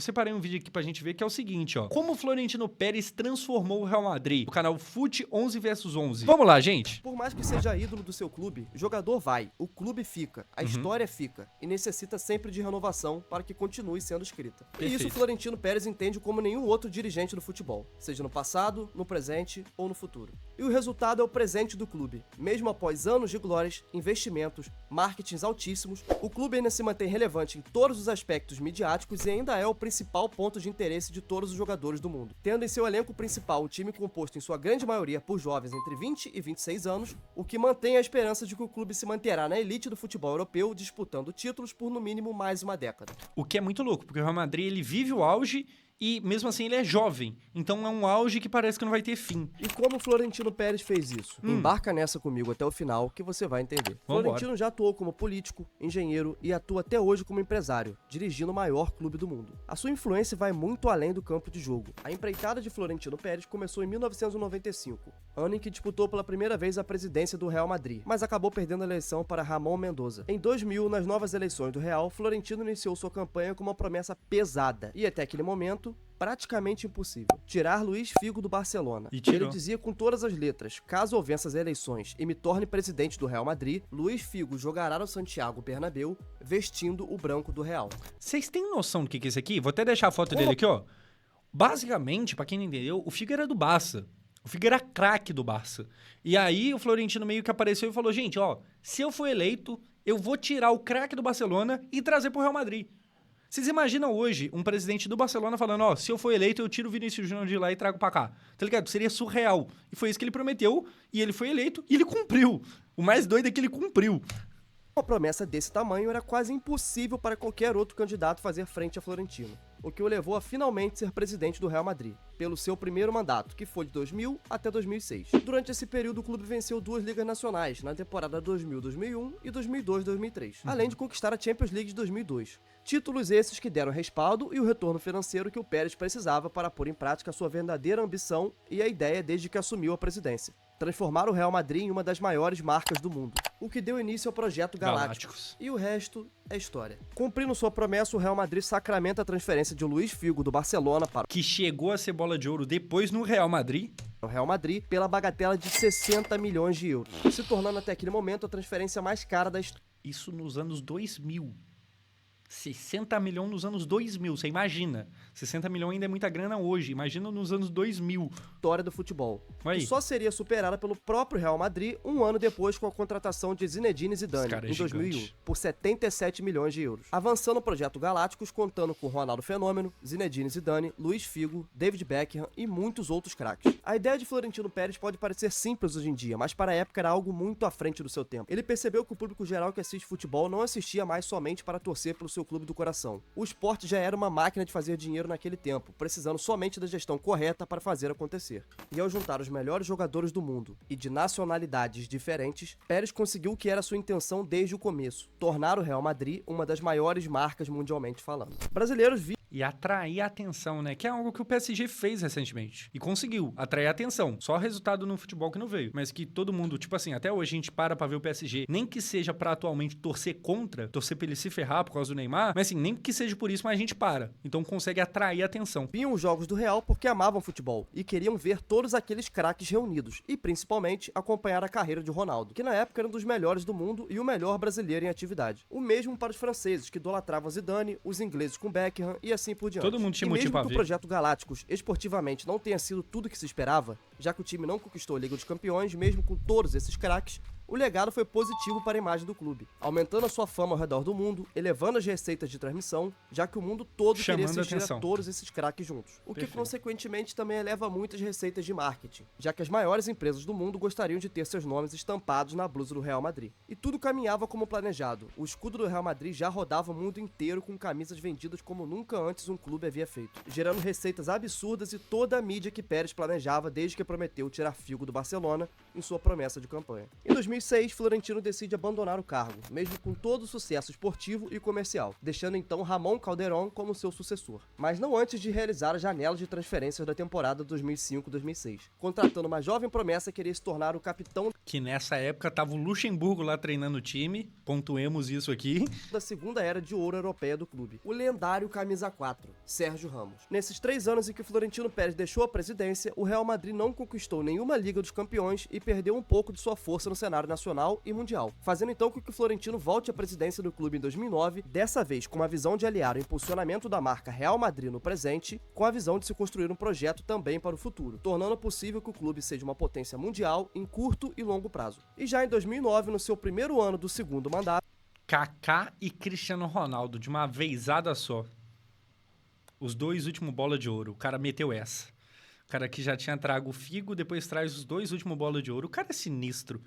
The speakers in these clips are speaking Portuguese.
eu separei um vídeo aqui pra gente ver que é o seguinte, ó. Como o Florentino Pérez transformou o Real Madrid. O canal Fute 11 vs 11. Vamos lá, gente. Por mais que seja ídolo do seu clube, o jogador vai, o clube fica, a história fica e necessita sempre de renovação para que continue sendo escrita. E isso o Florentino Pérez entende como nenhum outro dirigente do futebol, seja no passado, no presente ou no futuro. E o resultado é o presente do clube. Mesmo após anos de glórias, investimentos, marketings altíssimos, o clube ainda se mantém relevante em todos os aspectos midiáticos e ainda é o principal ponto de interesse de todos os jogadores do mundo. Tendo em seu elenco principal o time composto em sua grande maioria por jovens entre 20 e 26 anos, o que mantém a esperança de que o clube se manterá na elite do futebol europeu, disputando títulos por no mínimo mais uma década. O que é muito louco, porque o Real Madrid ele vive o auge e mesmo assim ele é jovem. Então é um auge que parece que não vai ter fim. E como o Florentino Pérez fez isso? Embarca nessa comigo até o final que você vai entender. Vambora. Florentino já atuou como político, engenheiro e atua até hoje como empresário, dirigindo o maior clube do mundo. A sua influência vai muito além do campo de jogo. A empreitada de Florentino Pérez começou em 1995, ano em que disputou pela primeira vez a presidência do Real Madrid, mas acabou perdendo a eleição para Ramon Mendoza. Em 2000, nas novas eleições do Real, Florentino iniciou sua campanha com uma promessa pesada e até aquele momento praticamente impossível: tirar Luís Figo do Barcelona. E tirou. Ele dizia com todas as letras: caso eu vença as eleições e me torne presidente do Real Madrid, Luís Figo jogará no Santiago Bernabéu vestindo o branco do Real. Vocês têm noção do que é isso aqui? Vou até deixar a foto dele aqui, ó. Basicamente, pra quem não entendeu, o Figo era do Barça. O Figo era craque do Barça. E aí o Florentino meio que apareceu e falou: gente, ó, se eu for eleito, eu vou tirar o craque do Barcelona e trazer pro Real Madrid. Vocês imaginam hoje um presidente do Barcelona falando, ó, se eu for eleito, eu tiro o Vinícius Júnior de lá e trago pra cá. Tá ligado? Seria surreal. E foi isso que ele prometeu, e ele foi eleito, e ele cumpriu. O mais doido é que ele cumpriu. Uma promessa desse tamanho era quase impossível para qualquer outro candidato fazer frente a Florentino, o que o levou a finalmente ser presidente do Real Madrid, pelo seu primeiro mandato, que foi de 2000 até 2006. Durante esse período, o clube venceu 2 ligas nacionais, na temporada 2000-2001 e 2002-2003, além de conquistar a Champions League de 2002. Títulos esses que deram respaldo e o retorno financeiro que o Pérez precisava para pôr em prática sua verdadeira ambição e a ideia desde que assumiu a presidência: transformar o Real Madrid em uma das maiores marcas do mundo, o que deu início ao projeto Galácticos. E o resto é história. Cumprindo sua promessa, o Real Madrid sacramenta a transferência de Luís Figo do Barcelona para Que chegou a ser bola de ouro depois no Real Madrid. o Real Madrid pela bagatela de 60 milhões de euros, se tornando até aquele momento a transferência mais cara da história. Isso nos anos 2000. 60 milhões nos anos 2000, você imagina. 60 milhões ainda é muita grana hoje, imagina nos anos 2000. História do futebol, Aí. que só seria superada pelo próprio Real Madrid um ano depois com a contratação de Zinedine Zidane, Esse cara é em 2001, gigante. por 77 milhões de euros. Avançando o projeto Galácticos, contando com Ronaldo Fenômeno, Zinedine Zidane, Luís Figo, David Beckham e muitos outros craques. A ideia de Florentino Pérez pode parecer simples hoje em dia, mas para a época era algo muito à frente do seu tempo. Ele percebeu que o público geral que assiste futebol não assistia mais somente para torcer pelo seu clube do coração. O esporte já era uma máquina de fazer dinheiro naquele tempo, precisando somente da gestão correta para fazer acontecer. E ao juntar os melhores jogadores do mundo e de nacionalidades diferentes, Pérez conseguiu o que era sua intenção desde o começo: tornar o Real Madrid uma das maiores marcas mundialmente falando. Brasileiros E atrair a atenção, né? Que é algo que o PSG fez recentemente. E conseguiu atrair a atenção. Só o resultado no futebol que não veio. Mas que todo mundo, tipo assim, até hoje a gente para pra ver o PSG. Nem que seja pra atualmente torcer contra, torcer pra ele se ferrar por causa do Neymar. Mas assim, nem que seja por isso, mas a gente para. Então consegue atrair a atenção. viam os jogos do Real porque amavam futebol e queriam ver todos aqueles craques reunidos e, principalmente, acompanhar a carreira de Ronaldo, que na época era um dos melhores do mundo e o melhor brasileiro em atividade. O mesmo para os franceses, que idolatravam Zidane, os ingleses com Beckham e assim por diante. Todo mundo tinha e motivo mesmo pra que o ver. projeto Galácticos esportivamente não tenha sido tudo que se esperava, já que o time não conquistou a Liga dos Campeões, mesmo com todos esses craques, o legado foi positivo para a imagem do clube, aumentando a sua fama ao redor do mundo, elevando as receitas de transmissão, já que o mundo todo queria Chamando a assistir atenção. a todos esses craques juntos. O que, Perfeito. consequentemente, também eleva muito as receitas de marketing, já que as maiores empresas do mundo gostariam de ter seus nomes estampados na blusa do Real Madrid. E tudo caminhava como planejado. O escudo do Real Madrid já rodava o mundo inteiro com camisas vendidas como nunca antes um clube havia feito, gerando receitas absurdas e toda a mídia que Pérez planejava desde que prometeu tirar Figo do Barcelona em sua promessa de campanha. Em 2006, 2006, Florentino decide abandonar o cargo, mesmo com todo o sucesso esportivo e comercial, deixando então Ramon Calderón como seu sucessor. Mas não antes de realizar a janela de transferências da temporada 2005-2006, contratando uma jovem promessa que queria se tornar o capitão Que nessa época tava o Luxemburgo lá treinando o time, pontuemos isso aqui. da segunda era de ouro europeia do clube, o lendário camisa 4, Sérgio Ramos. Nesses 3 anos em que Florentino Pérez deixou a presidência, o Real Madrid não conquistou nenhuma Liga dos Campeões e perdeu um pouco de sua força no cenário nacional e mundial, fazendo então com que o Florentino volte à presidência do clube em 2009, dessa vez com uma visão de aliar o impulsionamento da marca Real Madrid no presente com a visão de se construir um projeto também para o futuro, tornando possível que o clube seja uma potência mundial em curto e longo prazo. E já em 2009, no seu primeiro ano do segundo mandato, Kaká e Cristiano Ronaldo, de uma vezada só. Os 2 últimos bola de ouro. O cara meteu essa. O cara que já tinha trago o Figo, depois traz os 2 últimos bola de ouro. O cara é sinistro.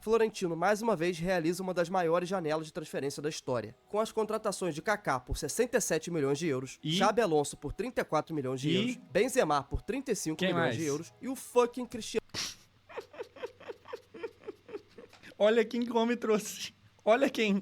Florentino mais uma vez realiza uma das maiores janelas de transferência da história, com as contratações de Kaká por 67 milhões de euros, Xabi Alonso por 34 milhões de euros, Benzema por 35 milhões de euros e o fucking Cristiano Olha quem o homem trouxe. Olha quem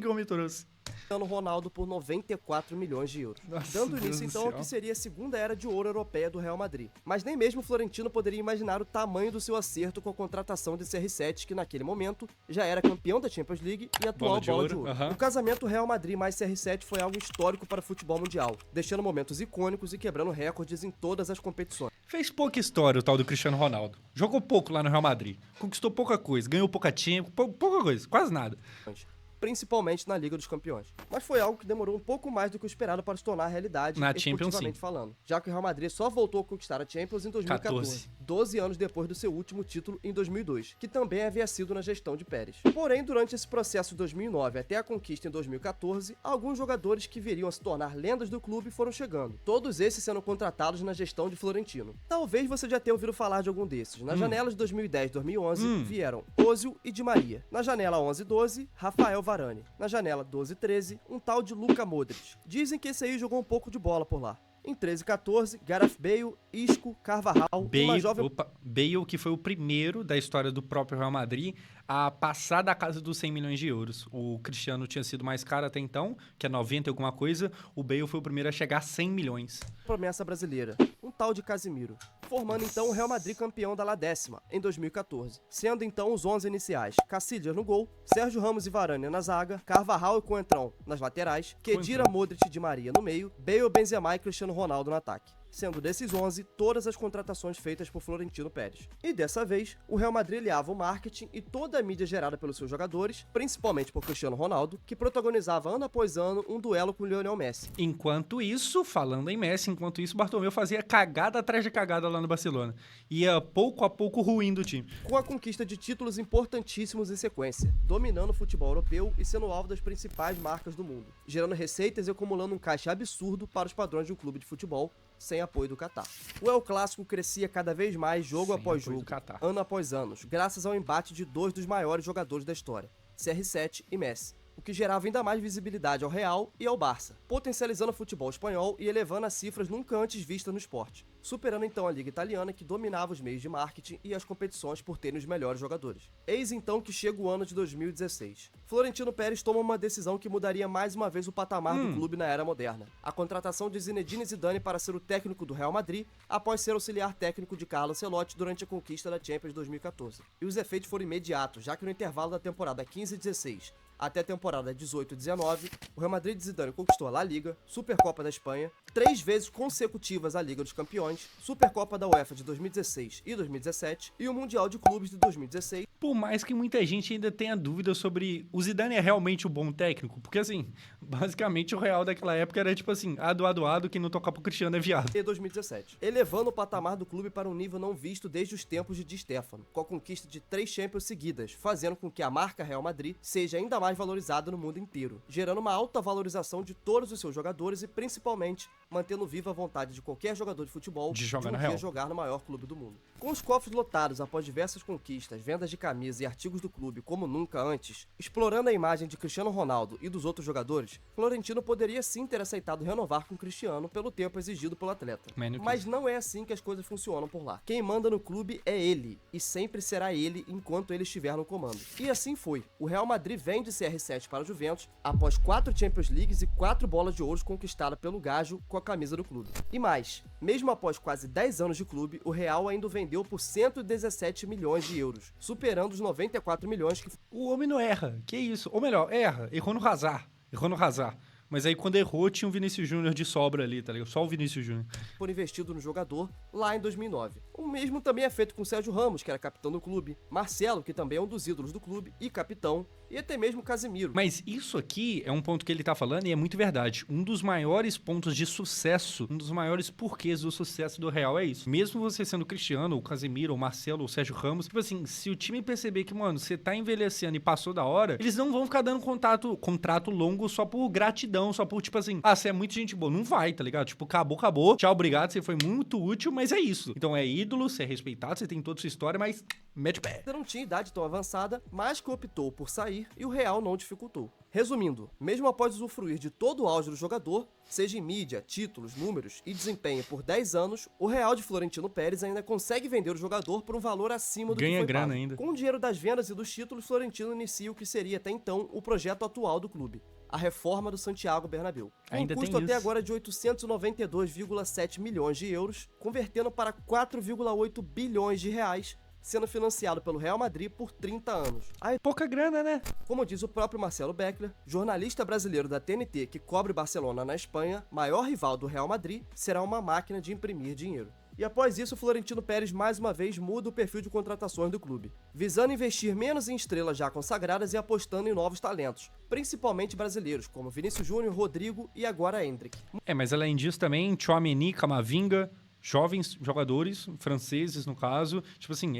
que o homem trouxe. Ronaldo por 94 milhões de euros, Nossa, dando Deus início do então céu. ao que seria a segunda era de ouro europeia do Real Madrid. Mas nem mesmo Florentino poderia imaginar o tamanho do seu acerto com a contratação de CR7, que naquele momento já era campeão da Champions League e atual bola de ouro. aham. O casamento Real Madrid mais CR7 foi algo histórico para o futebol mundial, deixando momentos icônicos e quebrando recordes em todas as competições. Fez pouca história o tal do Cristiano Ronaldo. Jogou pouco lá no Real Madrid. Conquistou pouca coisa. Ganhou pouca Champions. Pouca coisa. Quase nada. Principalmente na Liga dos Campeões. Mas foi algo que demorou um pouco mais do que o esperado para se tornar realidade, Na Champions, esportivamente falando, já que o Real Madrid só voltou a conquistar a Champions em 2014, 12 anos depois do seu último título em 2002, que também havia sido na gestão de Pérez. Porém, durante esse processo de 2009 até a conquista em 2014, alguns jogadores que viriam a se tornar lendas do clube foram chegando, todos esses sendo contratados na gestão de Florentino. Talvez você já tenha ouvido falar de algum desses. Na janela de 2010-2011 vieram Ozil e Di Maria. Na janela 11-12, Rafael Varane. Na janela 12-13, um tal de Luka Modric. Dizem que esse aí jogou um pouco de bola por lá. Em 13-14, Gareth Bale, Isco, Carvajal, uma jovem... Bale, que foi o primeiro da história do próprio Real Madrid a passar da casa dos 100 milhões de euros. O Cristiano tinha sido mais caro até então, que é 90 e alguma coisa. O Bale foi o primeiro a chegar a 100 milhões. Promessa brasileira, um tal de Casimiro, formando então o Real Madrid campeão da La Décima, em 2014. Sendo então os 11 iniciais, Cacilhas no gol, Sérgio Ramos e Varane na zaga, Carvajal e Coentrão nas laterais, Khedira, Modric e Di Maria no meio, Bale, Benzema e Cristiano Ronaldo no ataque. Sendo desses 11, todas as contratações feitas por Florentino Pérez. E dessa vez, o Real Madrid aliava o marketing e toda a mídia gerada pelos seus jogadores, principalmente por Cristiano Ronaldo, que protagonizava ano após ano um duelo com Lionel Messi. Enquanto isso, falando em Messi, Bartomeu fazia cagada atrás de cagada lá no Barcelona. Ia pouco a pouco ruindo o time. Com a conquista de títulos importantíssimos em sequência, dominando o futebol europeu e sendo alvo das principais marcas do mundo, gerando receitas e acumulando um caixa absurdo para os padrões de um clube de futebol, sem apoio do Catar. O El Clássico crescia cada vez mais jogo após jogo, ano após ano, graças ao embate de 2 dos maiores jogadores da história, CR7 e Messi, o que gerava ainda mais visibilidade ao Real e ao Barça, potencializando o futebol espanhol e elevando as cifras nunca antes vistas no esporte, superando então a Liga Italiana, que dominava os meios de marketing e as competições por terem os melhores jogadores. Eis então que chega o ano de 2016. Florentino Pérez toma uma decisão que mudaria mais uma vez o patamar do clube na era moderna. A contratação de Zinedine Zidane para ser o técnico do Real Madrid, após ser auxiliar técnico de Carlo Ancelotti durante a conquista da Champions 2014. E os efeitos foram imediatos, já que no intervalo da temporada 15-16 até a temporada 18-19, o Real Madrid de Zidane conquistou a La Liga, Supercopa da Espanha, 3 vezes consecutivas a Liga dos Campeões, Supercopa da UEFA de 2016 e 2017 e o Mundial de Clubes de 2016. Por mais que muita gente ainda tenha dúvidas sobre o Zidane é realmente o bom técnico, porque assim, basicamente o Real daquela época era tipo assim, ado, quem não tocar pro Cristiano é viado. E 2017, elevando o patamar do clube para um nível não visto desde os tempos de Di Stefano, com a conquista de 3 Champions seguidas, fazendo com que a marca Real Madrid seja ainda mais mais valorizada no mundo inteiro, gerando uma alta valorização de todos os seus jogadores e, principalmente, mantendo viva a vontade de qualquer jogador de futebol de jogar um na dia real. jogar no maior clube do mundo. Com os cofres lotados após diversas conquistas, vendas de camisas e artigos do clube como nunca antes, explorando a imagem de Cristiano Ronaldo e dos outros jogadores, Florentino poderia sim ter aceitado renovar com Cristiano pelo tempo exigido pelo atleta. Mas não é assim que as coisas funcionam por lá. Quem manda no clube é ele, e sempre será ele enquanto ele estiver no comando. E assim foi. O Real Madrid vende CR7 para a Juventus após 4 Champions Leagues e 4 bolas de ouro conquistadas pelo Gajo com a camisa do clube. E mais, mesmo após quase 10 anos de clube, o Real ainda o vendeu por 117 milhões de euros, superando os 94 milhões que... O homem não erra, que isso? Ou melhor, errou no Hazard. Mas aí quando errou, tinha um Vinícius Júnior de sobra ali, tá ligado? Só o Vinícius Júnior. Por investido no jogador lá em 2009. O mesmo também é feito com Sérgio Ramos, que era capitão do clube, Marcelo, que também é um dos ídolos do clube e capitão, e até mesmo Casemiro. Mas isso aqui é um ponto que ele tá falando e é muito verdade. Um dos maiores pontos de sucesso, um dos maiores porquês do sucesso do Real é isso. Mesmo você sendo Cristiano, ou Casemiro, ou Marcelo, ou Sérgio Ramos, tipo assim, se o time perceber que, mano, você tá envelhecendo e passou da hora, eles não vão ficar dando contrato longo só por gratidão, só por, tipo assim, você é muito gente boa. Não vai, tá ligado? Tipo, acabou. Tchau, obrigado, você foi muito útil, mas é isso. Então é ídolo, você é respeitado, você tem toda a sua história, mas mete o pé. Você não tinha idade tão avançada, mas que optou por sair e o Real não dificultou. Resumindo, mesmo após usufruir de todo o auge do jogador, seja em mídia, títulos, números e desempenho por 10 anos, o Real de Florentino Pérez ainda consegue vender o jogador por um valor acima do que foi grana pago. ainda. Com o dinheiro das vendas e dos títulos, Florentino inicia o que seria até então o projeto atual do clube, a reforma do Santiago Bernabéu. Ainda custo tem até isso. agora de 892,7 milhões de euros, convertendo para 4,8 bilhões de reais, sendo financiado pelo Real Madrid por 30 anos. Pouca grana, né? Como diz o próprio Marcelo Beckler, jornalista brasileiro da TNT que cobre Barcelona na Espanha, maior rival do Real Madrid, será uma máquina de imprimir dinheiro. E após isso, Florentino Pérez mais uma vez muda o perfil de contratações do clube, visando investir menos em estrelas já consagradas e apostando em novos talentos, principalmente brasileiros, como Vinícius Júnior, Rodrigo e agora Endrick. Mas além disso também, Tchouaméni, Camavinga, jovens jogadores, franceses no caso, tipo assim,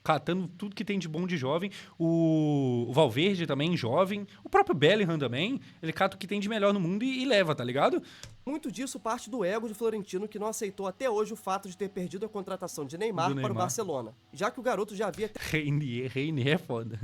catando tudo que tem de bom de jovem. O Valverde também, jovem. O próprio Bellingham também, ele cata o que tem de melhor no mundo e leva, tá ligado? Muito disso parte do ego de Florentino, que não aceitou até hoje o fato de ter perdido a contratação de Neymar para o Barcelona, já que o garoto já havia... Reinier é foda.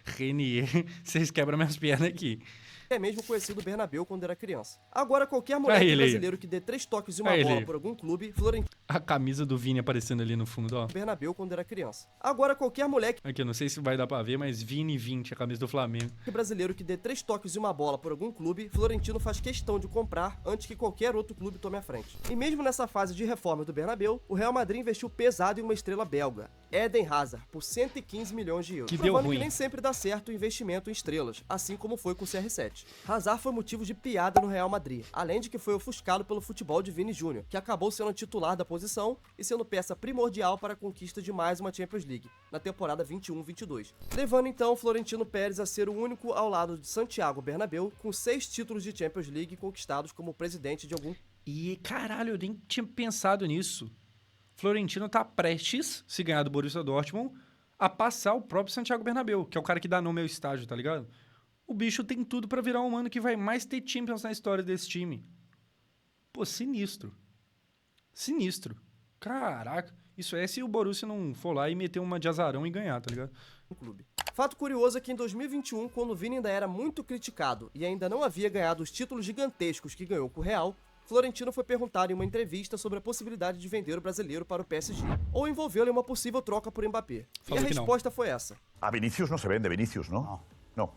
Reinier, vocês quebram minhas pernas aqui. É mesmo conhecido Bernabéu quando era criança. Agora, qualquer moleque brasileiro que dê 3 toques e uma bola por algum clube, Florentino... A camisa do Vini aparecendo ali no fundo, ó. Bernabéu quando era criança. Agora, qualquer moleque... Aqui, eu não sei se vai dar pra ver, mas Vini 20, a camisa do Flamengo. Brasileiro que dê 3 toques e uma bola por algum clube, Florentino faz questão de comprar antes que qualquer outro clube tome a frente. E mesmo nessa fase de reforma do Bernabéu, o Real Madrid investiu pesado em uma estrela belga, Eden Hazard, por 115 milhões de euros. Que deu ruim. Que nem sempre dá certo o investimento em estrelas, assim como foi com o CR7. Hazard foi motivo de piada no Real Madrid, além de que foi ofuscado pelo futebol de Vini Júnior, que acabou sendo titular da posição e sendo peça primordial para a conquista de mais uma Champions League, na temporada 21-22. Levando então Florentino Pérez a ser o único ao lado de Santiago Bernabéu com 6 títulos de Champions League conquistados como presidente de algum... E caralho, eu nem tinha pensado nisso. Florentino tá prestes, se ganhar do Borussia Dortmund, a passar o próprio Santiago Bernabéu, que é o cara que dá nome ao estádio, tá ligado? O bicho tem tudo pra virar um mano que vai mais ter Champions na história desse time. Pô, sinistro. Sinistro. Caraca. Isso é se o Borussia não for lá e meter uma de azarão e ganhar, tá ligado? Clube. Fato curioso é que em 2021, quando o Vini ainda era muito criticado e ainda não havia ganhado os títulos gigantescos que ganhou com o Real, Florentino foi perguntado em uma entrevista sobre a possibilidade de vender o brasileiro para o PSG, ou envolvê-lo em uma possível troca por Mbappé. Falou e a que não. resposta foi essa. A Vinicius no se vende, Vinicius, ¿no? No.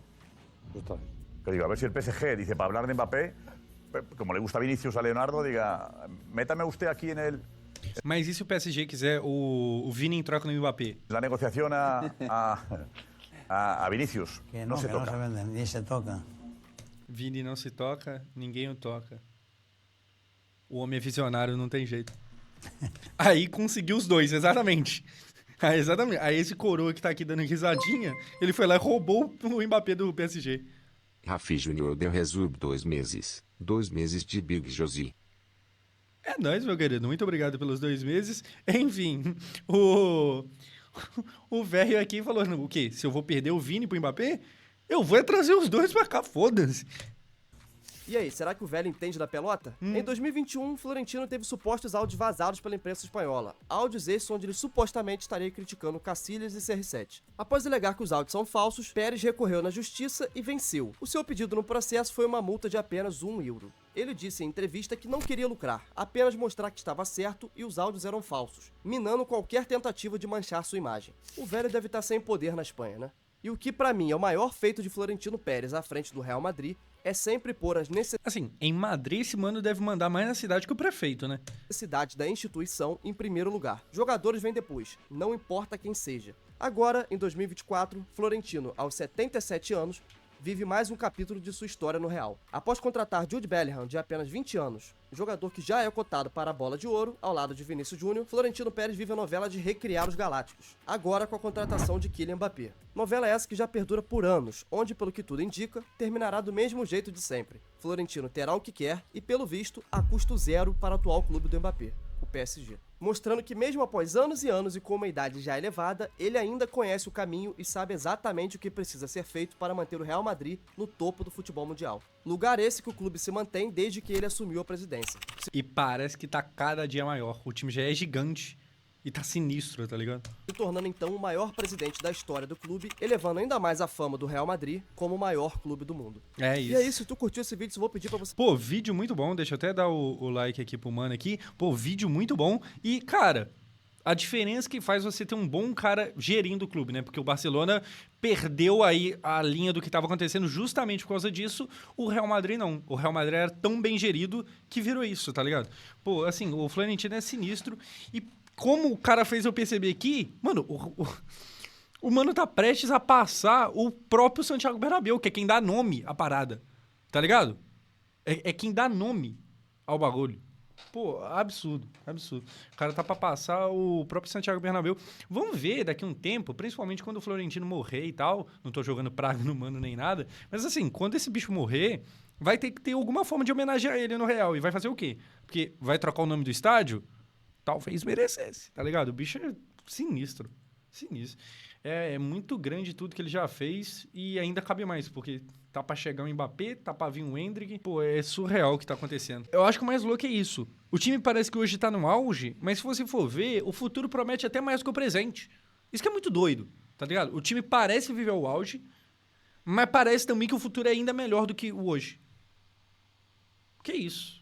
Que digo, a ver si el PSG dice, para hablar de Mbappé, como le gusta Vinicius a Leonardo, diga, métame usted aquí en el... Mas e se o PSG quiser o Vini em troca no Mbappé? La negociación a Vinicius. Que no no, se que toca. no se vende, ni se toca. Vini não se toca, ninguém o toca. O homem é visionário, não tem jeito. Aí conseguiu os dois, exatamente. Aí esse coroa que tá aqui dando risadinha, ele foi lá e roubou o Mbappé do PSG. Rafi Júnior deu resumo 2 meses. 2 meses de Big Josi. É nóis, meu querido. Muito obrigado pelos 2 meses. Enfim, o velho aqui falou, o quê? Se eu vou perder o Vini pro Mbappé? Eu vou trazer os dois pra cá, foda-se. E aí, será que o velho entende da pelota? Em 2021, Florentino teve supostos áudios vazados pela imprensa espanhola. Áudios esses onde ele supostamente estaria criticando Casillas e CR7. Após alegar que os áudios são falsos, Pérez recorreu na justiça e venceu. O seu pedido no processo foi uma multa de apenas €1. Ele disse em entrevista que não queria lucrar, apenas mostrar que estava certo e os áudios eram falsos, minando qualquer tentativa de manchar sua imagem. O velho deve estar sem poder na Espanha, né? E o que pra mim é o maior feito de Florentino Pérez à frente do Real Madrid é sempre pôr as Assim, em Madrid esse mano deve mandar mais na cidade que o prefeito, né? necessidades da instituição em primeiro lugar. Jogadores vêm depois, não importa quem seja. Agora, em 2024, Florentino, aos 77 anos, vive mais um capítulo de sua história no Real. Após contratar Jude Bellingham, de apenas 20 anos, jogador que já é cotado para a Bola de Ouro, ao lado de Vinícius Júnior, Florentino Pérez vive a novela de recriar os Galácticos, agora com a contratação de Kylian Mbappé. Novela essa que já perdura por anos, onde, pelo que tudo indica, terminará do mesmo jeito de sempre. Florentino terá o que quer e, pelo visto, a custo zero para o atual clube do Mbappé, o PSG. Mostrando que mesmo após anos e anos e com uma idade já elevada, ele ainda conhece o caminho e sabe exatamente o que precisa ser feito para manter o Real Madrid no topo do futebol mundial. Lugar esse que o clube se mantém desde que ele assumiu a presidência. E parece que tá cada dia maior. O time já é gigante e tá sinistro, tá ligado? Se tornando então o maior presidente da história do clube, elevando ainda mais a fama do Real Madrid como o maior clube do mundo. É isso. E é isso, se tu curtiu esse vídeo, eu vou pedir pra você... Pô, vídeo muito bom. Deixa eu até dar o like aqui pro mano aqui. Pô, vídeo muito bom. E, cara, a diferença que faz você ter um bom cara gerindo o clube, né? Porque o Barcelona perdeu aí a linha do que estava acontecendo justamente por causa disso. O Real Madrid não. O Real Madrid era tão bem gerido que virou isso, tá ligado? Pô, assim, o Florentino é sinistro. E como o cara fez eu perceber aqui, mano, o mano tá prestes a passar o próprio Santiago Bernabéu, que é quem dá nome à parada, tá ligado? É quem dá nome ao bagulho. Pô, absurdo, absurdo. O cara tá pra passar o próprio Santiago Bernabéu. Vamos ver daqui a um tempo, principalmente quando o Florentino morrer e tal. Não tô jogando praga no mano nem nada. Mas assim, quando esse bicho morrer, vai ter que ter alguma forma de homenagear ele no Real. E vai fazer o quê? Porque vai trocar o nome do estádio? Talvez merecesse, tá ligado? O bicho é sinistro. Sinistro. É muito grande tudo que ele já fez e ainda cabe mais, porque tá pra chegar um Mbappé, tá pra vir um Endrick. Pô, é surreal o que tá acontecendo. Eu acho que o mais louco é isso. O time parece que hoje tá no auge, mas se você for ver, o futuro promete até mais que o presente. Isso que é muito doido, tá ligado? O time parece viver o auge, mas parece também que o futuro é ainda melhor do que o hoje. Que isso?